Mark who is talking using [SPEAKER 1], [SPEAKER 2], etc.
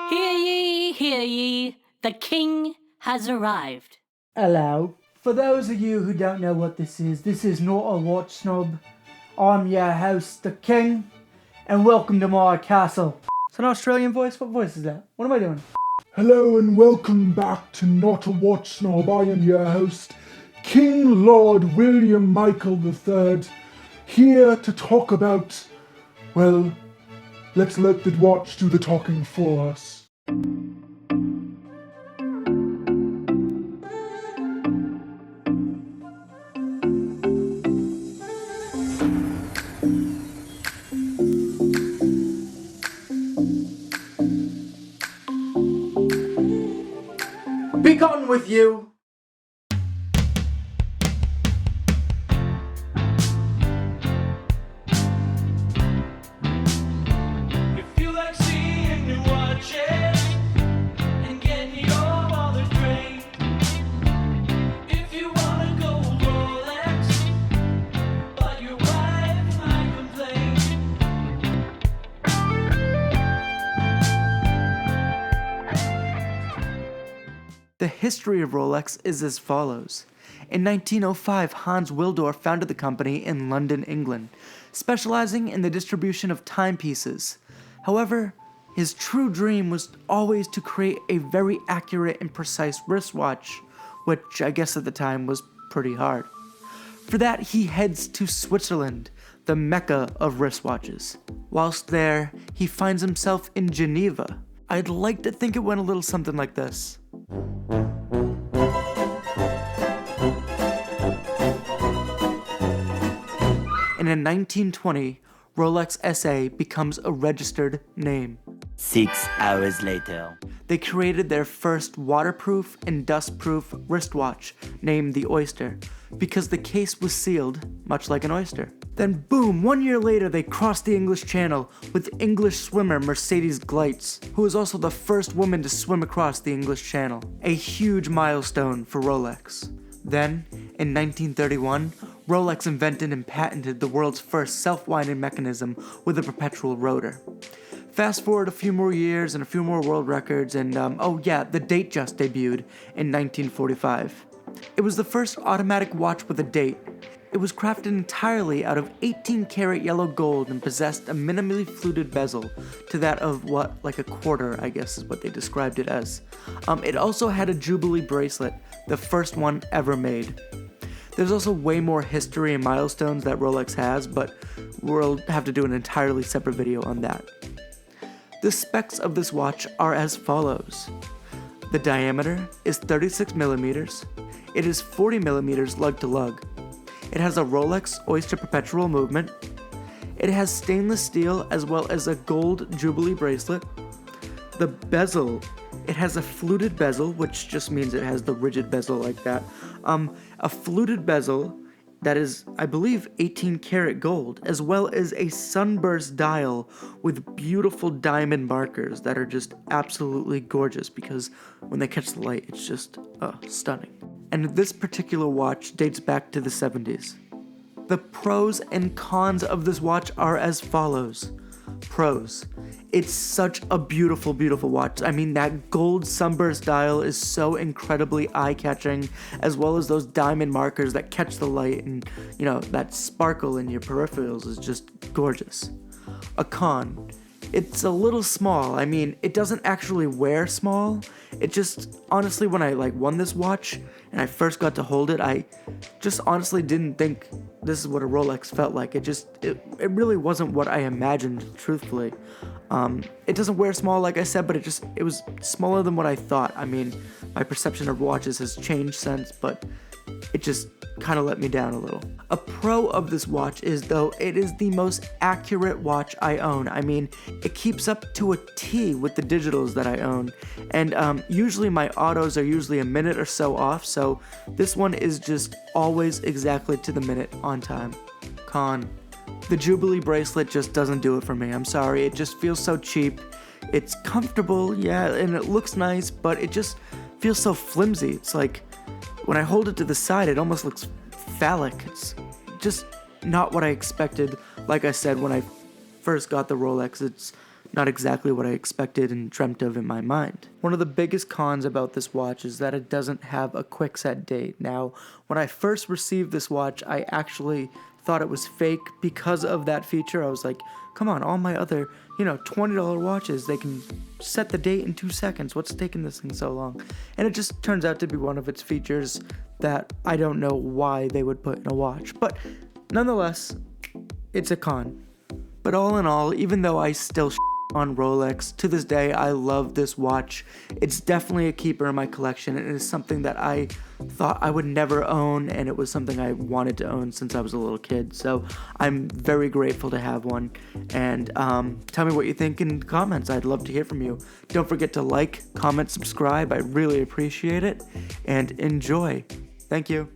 [SPEAKER 1] Hear ye, the king has arrived.
[SPEAKER 2] Hello. For those of you who don't know what this is not a watch snob. I'm your host, the king, and welcome to my castle. It's an Australian voice? What voice is that? What am I doing?
[SPEAKER 3] Hello and welcome back to Not a Watch Snob. I am your host, King Lord William Michael III, here to talk about, well, let's let the watch do the talking for us.
[SPEAKER 2] Be gone with you!
[SPEAKER 4] If you like seeing new watches and getting your wallet straight, if you wanna go Rolex, but your wife might complain.
[SPEAKER 5] The history of Rolex is as follows. In 1905, Hans Willdorf founded the company in London, England, specializing in the distribution of timepieces. However, his true dream was always to create a very accurate and precise wristwatch, which I guess at the time was pretty hard. For that, he heads to Switzerland, the mecca of wristwatches. Whilst there, he finds himself in Geneva. I'd like to think it went a little something like this. And in 1920, Rolex SA becomes a registered name.
[SPEAKER 6] 6 hours later.
[SPEAKER 5] They created their first waterproof and dustproof wristwatch, named the Oyster, because the case was sealed, much like an oyster. Then boom, 1 year later they crossed the English Channel with English swimmer Mercedes Gleitz, who was also the first woman to swim across the English Channel. A huge milestone for Rolex. Then, in 1931, Rolex invented and patented the world's first self-winding mechanism with a perpetual rotor. Fast forward a few more years and a few more world records and the Datejust debuted in 1945. It was the first automatic watch with a date. It was crafted entirely out of 18-karat yellow gold and possessed a minimally fluted bezel to that of like a quarter, I guess is what they described it as. It also had a Jubilee bracelet, the first one ever made. There's also way more history and milestones that Rolex has, but we'll have to do an entirely separate video on that. The specs of this watch are as follows. The diameter is 36 millimeters. It is 40 millimeters lug to lug. It has a Rolex Oyster perpetual movement. It has stainless steel as well as a gold Jubilee bracelet. The bezel, it has a fluted bezel, which just means it has the rigid bezel like that. A fluted bezel that is, I believe, 18 karat gold, as well as a sunburst dial with beautiful diamond markers that are just absolutely gorgeous because when they catch the light, it's just stunning. And this particular watch dates back to the 70s. The pros and cons of this watch are as follows. Pros. It's such a beautiful, beautiful watch. I mean, that gold sunburst dial is so incredibly eye-catching, as well as those diamond markers that catch the light and, that sparkle in your peripherals is just gorgeous. A con. It's a little small. I mean, it doesn't actually wear small. It just, honestly, when I won this watch and I first got to hold it, I just honestly didn't think this is what a Rolex felt like. It really wasn't what I imagined, truthfully. It doesn't wear small, like I said, but it was smaller than what I thought. I mean, my perception of watches has changed since, but it just kind of let me down a little. A pro of this watch is, though, it is the most accurate watch I own. I mean, it keeps up to a T with the digitals that I own, and usually my autos are usually a minute or so off, so this one is just always exactly to the minute on time. Con. The Jubilee bracelet just doesn't do it for me. I'm sorry, it just feels so cheap. It's comfortable, yeah, and it looks nice, but it just feels so flimsy. It's like, when I hold it to the side, it almost looks phallic. It's just not what I expected. Like I said, when I first got the Rolex, it's not exactly what I expected and dreamt of in my mind. One of the biggest cons about this watch is that it doesn't have a quick set date. Now, when I first received this watch, I actually thought it was fake because of that feature. I was like, come on, all my other, $20 watches, they can set the date in 2 seconds. What's taking this thing so long? And it just turns out to be one of its features that I don't know why they would put in a watch. But nonetheless, it's a con. But all in all, even though I still on Rolex, to this day I love this watch. It's definitely a keeper in my collection, and it is something that I thought I would never own, and it was something I wanted to own since I was a little kid. So I'm very grateful to have one. And tell me what you think in the comments. I'd love to hear from you. Don't forget to like, comment, subscribe. I really appreciate it, and enjoy. Thank you.